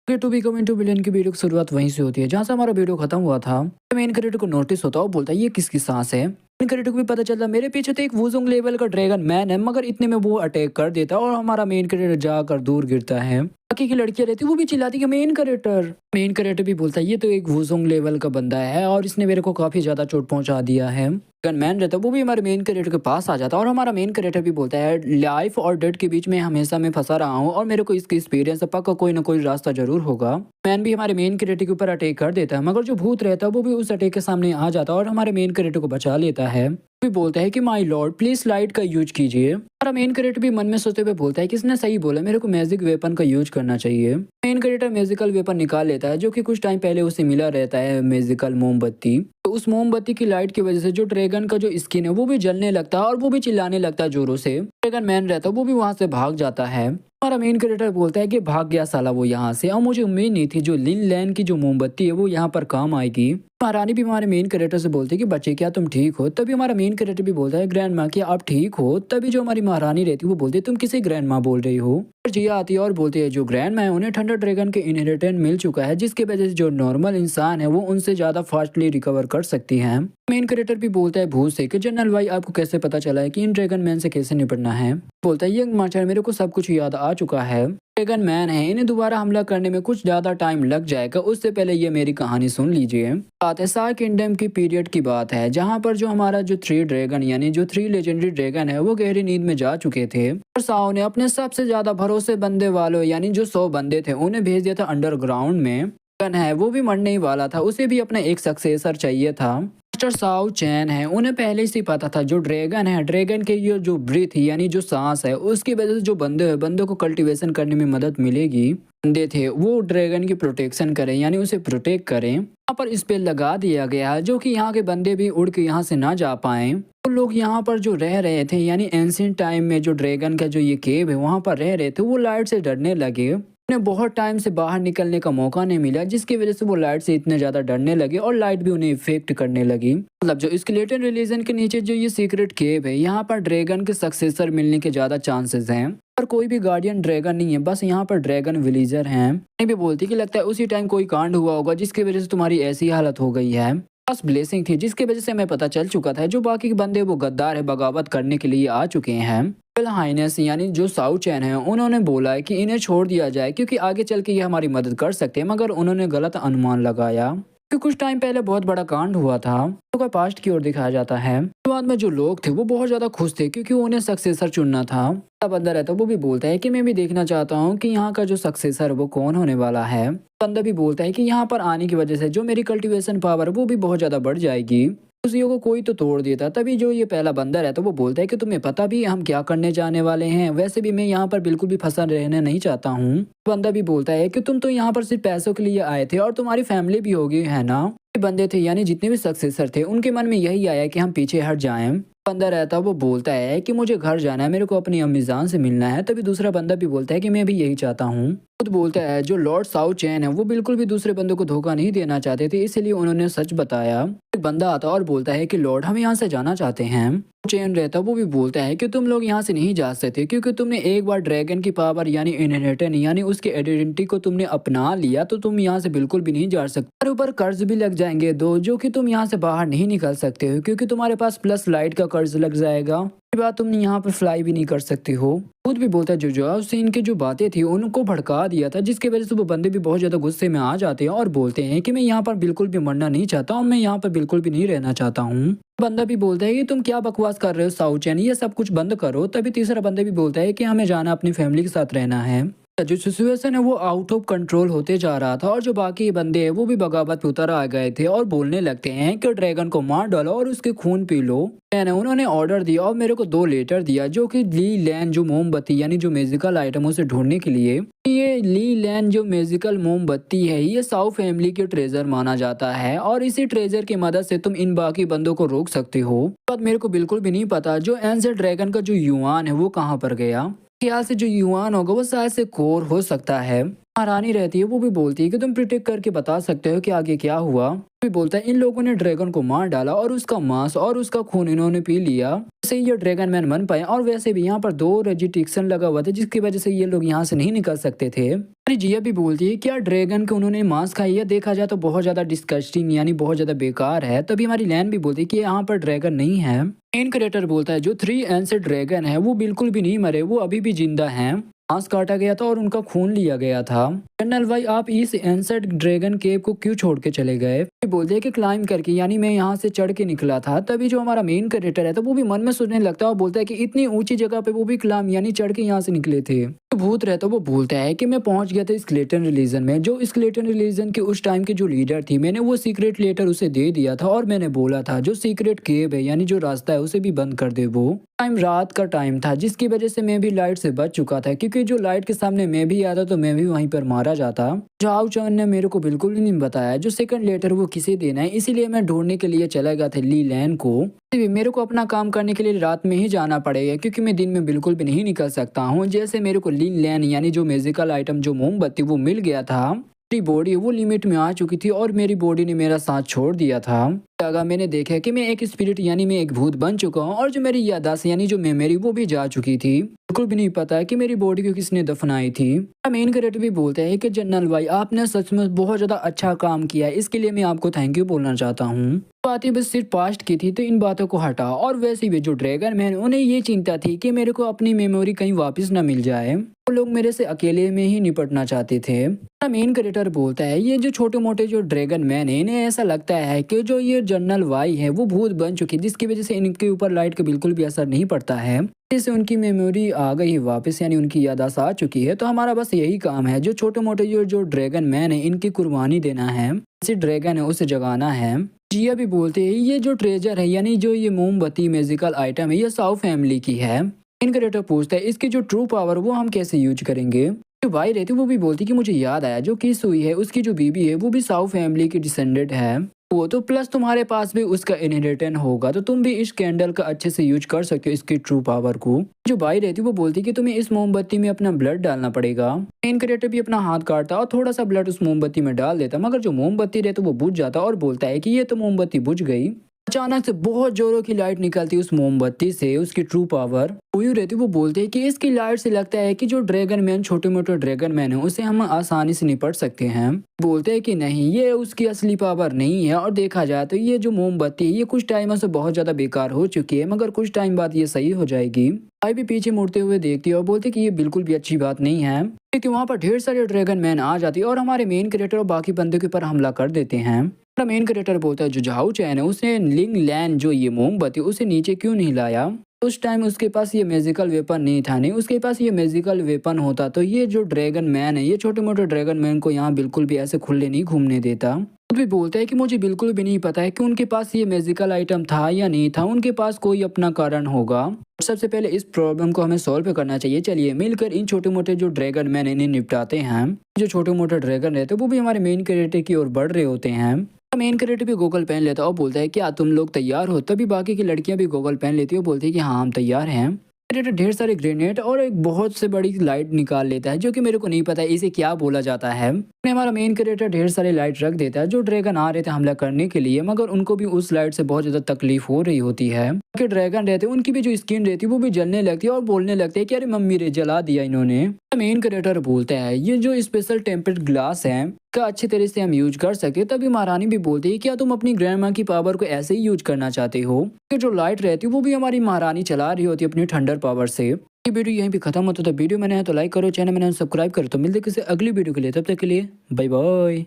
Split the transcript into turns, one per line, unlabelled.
ये to be coming to villain की video की शुरुआत वहीं से होती है जहाँ से हमारा वीडियो खत्म हुआ था। मेन कैरेक्टर को नोटिस होता है और बोलता है ये किसकी सांस है। मेन कैरेक्टर को भी पता चलता है मेरे पीछे तो एक वुजुंग लेवल का ड्रैगन मैन है, मगर इतने में वो अटैक कर देता है और हमारा मेन कैरेक्टर जाकर दूर गिरता है। बाकी की लड़कियां रहती है वो भी चिल्लाती है मेन कैरेक्टर भी बोलता है ये तो एक वुजुंग लेवल का बंदा है और इसने मेरे को काफी ज्यादा चोट पहुंचा दिया है। मैन रहता है वो भी हमारे मेन कैरेक्टर के पास आ जाता है और हमारा मेन कैरेक्टर भी बोलता है लाइफ और डेथ के बीच में हमेशा मैं फंसा रहा हूँ और मेरे को इसकी एक्सपीरियंस है, पक्का कोई ना कोई रास्ता जरूर होगा। मैन भी हमारे मेन कैरेक्टर के ऊपर अटैक कर देता है, मगर जो भूत रहता है वो भी उस अटैक के सामने आ जाता है और हमारे मेन कैरेक्टर को बचा लेता है। भी बोलता है कि माय लॉर्ड प्लीज लाइट का यूज कीजिए। हमारा मेन कैरेक्टर भी मन में सोचते हुए बोलता है कि इसने सही बोला, मेरे को मैजिक वेपन का यूज करना चाहिए। मेन कैरेक्टर मैजिकल वेपन निकाल लेता है जो कि कुछ टाइम पहले उसे मिला रहता है, मैजिकल मोमबत्ती। तो उस मोमबत्ती की लाइट की वजह से जो ड्रैगन का जो स्किन है वो भी जलने लगता है और वो भी चिल्लाने लगता है जोरों से। ड्रैगन मैन रहता है वो भी वहां से भाग जाता है। हमारा मेन कैरेक्टर बोलता है कि भाग गया साला वो यहाँ से, और मुझे उम्मीद नहीं थी जो लिन लैन की जो मोमबत्ती है वो यहाँ पर काम आएगी। महारानी भी हमारे मेन कैरेक्टर से बोलती है कि बच्चे क्या तुम ठीक हो। तभी हमारा मेन कैरेक्टर भी बोलता है ग्रैंड माँ क्या आप ठीक हो। तभी जो हमारी महारानी रहती है वो बोलती है तुम किसे ग्रैंड माँ बोल रही हो। जिया आती है और बोलती है जो ग्रैंड माँ है उन्हें थंडर ड्रैगन के इनहेरिटेंस मिल चुका है, जिसके वजह से जो नॉर्मल इंसान है वो उनसे ज्यादा फास्टली रिकवर कर सकती है। मेन कैरेक्टर भी बोलता है भूत से कि जनरल भाई आपको कैसे पता चला है कि इन ड्रैगन मैन से कैसे निपटना है। बोलता है यंग मास्टर मेरे को सब कुछ याद आ चुका है, ड्रैगन मैन है, इन्हें दोबारा हमला करने में कुछ ज्यादा टाइम लग जाएगा, उससे पहले ये मेरी कहानी सुन लीजिए। बात है सार किंगडम की पीरियड की बात है जहाँ पर जो हमारा जो 3 ड्रैगन यानी जो 3 लेजेंडरी ड्रैगन है वो गहरी नींद में जा चुके थे और साओ ने अपने सबसे ज्यादा भरोसे बंदे वालों यानी जो 100 बंदे थे उन्हें भेज दिया था अंडरग्राउंड में। ड्रैगन है वो भी मरने ही वाला था, उसे भी अपना एक सक्सेसर चाहिए था। मास्टर साओ चैन है उन्हें पहले से ही पता था जो ड्रैगन है, ड्रैगन के ये जो ब्रीथ यानी जो सांस है उसकी वजह से जो बंदों को कल्टीवेशन करने में मदद मिलेगी। बंदे थे वो ड्रैगन की प्रोटेक्शन करें यानी उसे प्रोटेक्ट करें। यहाँ पर स्पेल लगा दिया गया है जो कि यहाँ के बंदे भी उड़ के यहाँ से ना जा पाए। तो लोग यहाँ पर जो रह रहे थे यानी एंशिएंट टाइम में जो ड्रैगन का जो ये केव है वहाँ पर रह रहे थे वो लाइट से डरने लगे। उन्हें बहुत टाइम से बाहर निकलने का मौका नहीं मिला, जिसकी वजह से वो लाइट से इतने ज्यादा डरने लगे और लाइट भी उन्हें इफेक्ट करने लगी। मतलब जो स्केलेटन रिलीजन के नीचे जो ये सीक्रेट केव है यहाँ पर ड्रैगन के सक्सेसर मिलने के ज्यादा चांसेस हैं, पर कोई भी गार्डियन ड्रैगन नहीं है, बस यहाँ पर ड्रैगन विलीजर हैं। भी बोलती कि लगता है उसी टाइम कोई कांड हुआ होगा जिसकी वजह से तुम्हारी ऐसी हालत हो गई है। बस ब्लेसिंग थी जिसकी वजह से हमें पता चल चुका था जो बाकी के बंदे वो गद्दार है, बगावत करने के लिए आ चुके हैं। हाइनेस यानी जो साउ चैन है उन्होंने बोला है कि इन्हें छोड़ दिया जाए क्योंकि आगे चल के ये हमारी मदद कर सकते हैं, मगर उन्होंने गलत अनुमान लगाया क्योंकि कुछ टाइम पहले बहुत बड़ा कांड हुआ था। तो पास्ट की ओर दिखाया जाता है। बाद में जो लोग थे वो बहुत ज्यादा खुश थे क्योंकि उन्हें सक्सेसर चुनना था। बंदा रहता वो भी बोलता है कि मैं भी देखना चाहता हूँ कि यहाँ का जो सक्सेसर वो कौन होने वाला है। बंदा भी बोलता है कि यहाँ पर आने की वजह से जो मेरी कल्टीवेशन पावर वो भी बहुत ज्यादा बढ़ जाएगी। खुशियों को कोई तो तोड़ देता। तभी जो ये पहला बंदा रहता वो बोलता है कि तुम्हें पता भी है हम क्या करने जाने वाले हैं, वैसे भी मैं यहाँ पर बिल्कुल भी फंसा रहना नहीं चाहता हूँ। बंदा भी बोलता है कि तुम तो यहाँ पर सिर्फ पैसों के लिए आए थे और तुम्हारी फैमिली भी होगी है ना। बंदे थे यानी जितने भी सक्सेसर थे उनके मन में यही आया कि हम पीछे हट जाएं। बंदा रहता वो बोलता है कि मुझे घर जाना है, मेरे को अपनी अम्मी जान से मिलना है। तभी दूसरा बंदा भी बोलता है कि मैं भी यही चाहता हूँ। खुद बोलता है जो लॉर्ड साउ चैन है वो बिल्कुल भी दूसरे बंदे को धोखा नहीं देना चाहते थे, इसलिए उन्होंने सच बताया। एक बंदा आता और बोलता है कि लॉर्ड हम यहाँ से जाना चाहते हैं। चैन रहता वो भी बोलता है कि तुम लोग यहाँ से नहीं जा सकते क्योंकि तुमने एक बार ड्रैगन की पावर यानी इनहेरिटेंस यानी उसके आइडेंटिटी को तुमने अपना लिया, तो तुम यहाँ से बिल्कुल भी नहीं जा सकते। और ऊपर कर्ज भी लग जाएंगे दो, जो कि तुम यहाँ से बाहर नहीं निकल सकते हो क्योंकि तुम्हारे पास प्लस लाइट का कर्ज लग जाएगा। बात तुम यहाँ पर फ्लाई भी नहीं कर सकती हो। खुद भी बोलता है जो उससे इनकी जो बातें थी उनको भड़का दिया था, जिसकी वजह से वो बंदे भी बहुत ज्यादा गुस्से में आ जाते हैं और बोलते हैं कि मैं यहाँ पर बिल्कुल भी मरना नहीं चाहता और मैं यहाँ पर बिल्कुल भी नहीं रहना चाहता हूँ। बंदा भी बोलता है कि तुम क्या बकवास कर रहे हो साउ चैन, ये सब कुछ बंद करो। तभी तीसरा बंदा भी बोलता है कि हमें जाना अपनी फैमिली के साथ रहना है। जो सिचुएशन है वो आउट ऑफ कंट्रोल होते जा रहा था और जो बाकी बंदे हैं वो भी बगावत पे उतर आ गए थे और बोलने लगते हैं कि ड्रैगन को मार डालो और उसके खून पी लो। उन्होंने ऑर्डर दिया और मेरे को 2 लेटर दिया जो कि ली लैन जो मोमबत्ती यानी जो मैजिकल आइटमों से ढूंढने के लिए। ये ली लैन जो मैजिकल मोमबत्ती है ये साउ फैमिली के ट्रेजर माना जाता है और इसी ट्रेजर की मदद से तुम इन बाकी बंदों को रोक सकते हो। पर मेरे को बिल्कुल भी नहीं पता जो एंशिएंट ड्रैगन का जो युआन है वो कहाँ पर गया। ख्याल से जो युआन होगा वो शायद से कोर हो सकता है। महारानी रहती है वो भी बोलती है कि तुम प्रिडिक्ट करके बता सकते हो कि आगे क्या हुआ। भी बोलता है इन लोगों ने ड्रैगन को मार डाला और उसका मांस और उसका खून इन्होंने पी लिया, से ये ड्रैगन मैन बन पाए। और वैसे भी यहाँ पर 2 रेजिस्ट्रिक्शन लगा हुआ था जिसकी वजह से ये लोग यहाँ से नहीं निकल सकते थे। अरे जिया भी बोलती है क्या ड्रैगन को उन्होंने मांस खाई है, देखा जाए तो बहुत ज्यादा डिस्कस्टिंग यानी बहुत ज्यादा बेकार है। तभी हमारी लैन भी बोलती है कि यहाँ पर ड्रैगन नहीं है। मेन क्रिएटर बोलता है जो 3 एंसेड ड्रैगन है वो बिल्कुल भी नहीं मरे, वो अभी भी जिंदा हैं। मांस काटा गया था और उनका खून लिया गया था। जनरल भाई आप इस एंसेड ड्रैगन केव को क्यों छोड़ के चले गए? बोलते हैं कि क्लाइंब करके यानी मैं यहाँ से चढ़ के निकला था। तभी जो हमारा मेन कैरेक्टर है तो वो भी मन में सोचने लगता है और बोलता है कि इतनी ऊंची जगह पे वो भी क्लाइंब यानी चढ़ के यहाँ से निकले थे। तो भूत रहता वो बोलता है कि मैं पहुंच गया था स्केलेटन रिलीजन में। जो स्केलेटन रिलीजन के उस टाइम की जो लीडर थी, मैंने वो सीक्रेट लेटर उसे दे दिया था और मैंने बोला था जो सीक्रेट केव है यानी जो रास्ता है उसे भी बंद कर दे। वो टाइम रात का टाइम था जिसकी वजह से मैं भी लाइट से बच चुका था, क्योंकि जो लाइट के सामने मैं भी आता तो मैं भी वहीं पर मारा जाता। झाओ चैन ने मेरे को बिल्कुल भी नहीं बताया जो सेकंड लेटर वो किसे देना है, इसीलिए मैं ढूंढने के लिए चला गया था ली लैन को। मेरे को अपना काम करने के लिए रात में ही जाना पड़ेगा क्योंकि मैं दिन में बिल्कुल भी नहीं निकल सकता हूँ। जैसे मेरे को ली लैन यानी जो मैजिकल आइटम जो मोमबत्ती वो मिल गया था, मेरी बॉडी वो लिमिट में आ चुकी थी और मेरी बॉडी ने मेरा साथ छोड़ दिया था। लगा मैंने देखा कि मैं एक स्पिरिट यानी मैं एक भूत बन चुका हूँ और जो मेरी याददाश्त यानी जो मेमोरी वो भी जा चुकी थी। बिल्कुल भी नहीं पता कि मेरी बॉडी को किसने दफनाई थी। मेन कैरेक्टर भी बोलते हैं कि जनरल भाई आपने सच में बहुत ज्यादा अच्छा काम किया है, इसके लिए मैं आपको थैंक यू बोलना चाहता हूँ। बातें बस सिर्फ पास्ट की थी तो इन बातों को हटा। और वैसे भी जो ड्रैगन मैन उन्हें ये चिंता थी कि मेरे को अपनी मेमोरी कहीं वापस न मिल जाए। वो लोग मेरे से अकेले में ही निपटना चाहते थे। मेन कैरेक्टर बोलता है ये जो छोटे मोटे जो ड्रैगन मैन है इन्हें ऐसा लगता है कि जो ये जनरल वाई है वो भूत बन चुकी है जिसकी वजह से इनके ऊपर लाइट का बिल्कुल भी असर नहीं पड़ता है। जैसे उनकी मेमोरी आ गई वापस यानी उनकी याददाश्त आ चुकी है। तो हमारा बस यही काम है जो छोटे मोटे जो ड्रैगन मैन है इनकी कुर्बानी देना है, जैसे ड्रैगन है उसे जगाना है। जिया भी बोलते हैं ये जो ट्रेजर है यानी जो ये मोमबत्ती मैजिकल आइटम है ये साउ फैमिली की है। इन क्रिएटर पूछता है इसकी जो ट्रू पावर वो हम कैसे यूज करेंगे। जो भाई रहती वो भी बोलती कि मुझे याद आया जो किस हुई है उसकी जो बीबी है वो भी साउ फैमिली की डिसेंडेंट है। वो तो प्लस तुम्हारे पास भी उसका इनहेरिटेंस होगा तो तुम भी इस कैंडल का अच्छे से यूज कर सकते हो इसकी ट्रू पावर को। जो भाई रहती वो बोलती कि तुम्हें इस मोमबत्ती में अपना ब्लड डालना पड़ेगा। मेन क्रिएटर भी अपना हाथ काटता और थोड़ा सा ब्लड उस मोमबत्ती में डाल देता, मगर जो मोमबत्ती रहती वो बुझ जाता और बोलता है कि ये तो मोमबत्ती बुझ गई। अचानक से बहुत जोरों की लाइट निकलती उस मोमबत्ती से, उसकी ट्रू पावर हुई रहती। वो बोलते हैं कि इसकी लाइट से लगता है कि जो ड्रैगन मैन छोटे मोटे ड्रैगन मैन है उसे हम आसानी से निपट सकते हैं। बोलते हैं कि नहीं ये उसकी असली पावर नहीं है और देखा जाए तो ये जो मोमबत्ती है ये कुछ टाइम से बहुत ज्यादा बेकार हो चुकी है, मगर कुछ टाइम बाद ये सही हो जाएगी। भाई भी पीछे मुड़ते हुए देखती है और बोलते कि ये बिल्कुल भी अच्छी बात नहीं है क्योंकि वहाँ पर ढेर सारे ड्रैगन मैन आ जाती है और हमारे मेन कैरेक्टर और बाकी बंदों के ऊपर हमला कर देते हैं। मेन कैरेक्टर बोलता है जो झाओ चैन है उसने लिंग लैन जो ये मोमबत्ती उसे नीचे क्यों नहीं लाया। उस टाइम उसके पास ये मैजिकल वेपन नहीं था, नहीं उसके पास ये मैजिकल वेपन होता तो ये जो ड्रैगन मैन है ये छोटे मोटे ड्रैगन मैन को यहाँ बिल्कुल भी ऐसे खुले नहीं घूमने देता। खुद भी बोलता है कि मुझे बिल्कुल भी नहीं पता है कि उनके पास ये मैजिकल आइटम था या नहीं था, उनके पास कोई अपना कारण होगा। सबसे पहले इस प्रॉब्लम को हमें सॉल्व करना चाहिए। चलिए मिलकर इन छोटे मोटे जो ड्रैगन मैन इन्हें निपटाते हैं। जो छोटे मोटे ड्रैगन रहते हैं वो भी हमारे मेन कैरेक्टर की ओर बढ़ रहे होते हैं। मेन कैरेक्टर भी गोगल पहन लेता है और बोलता है क्या तुम लोग तैयार हो। तभी बाकी की लड़कियां भी गोगल पहन लेती है और बोलती है कि हाँ हम तैयार हैं। कैरेक्टर ढेर सारे ग्रेनेड और एक बहुत से बड़ी लाइट निकाल लेता है जो कि मेरे को नहीं पता इसे क्या बोला जाता है। हमारा मेन कैरेक्टर ढेर सारे लाइट रख देता है जो ड्रैगन आ रहे थे हमला करने के लिए, मगर उनको भी उस लाइट से बहुत ज्यादा तकलीफ हो रही होती है। कि ड्रैगन रहते हैं उनकी भी जो स्किन रहती है वो भी जलने लगती है और बोलने लगते हैं कि अरे मम्मी रे जला दिया इन्होंने। मेन कैरेक्टर बोलता है ये जो स्पेशल टेम्पर्ड ग्लास है का अच्छी तरह से हम यूज कर सके। तभी महारानी भी बोलती है क्या तुम अपनी ग्रैंड माँ की पावर को ऐसे ही यूज करना चाहते हो। कि जो लाइट रहती है वो भी हमारी महारानी चला रही होती है अपनी ठंडर पावर से। ये वीडियो यहीं पे खत्म होता था। वीडियो मैंने तो लाइक करो, चैनल मैंने सब्सक्राइब करो। तो मिलते किसी अगली वीडियो के लिए, तब तक के लिए बाय बाय।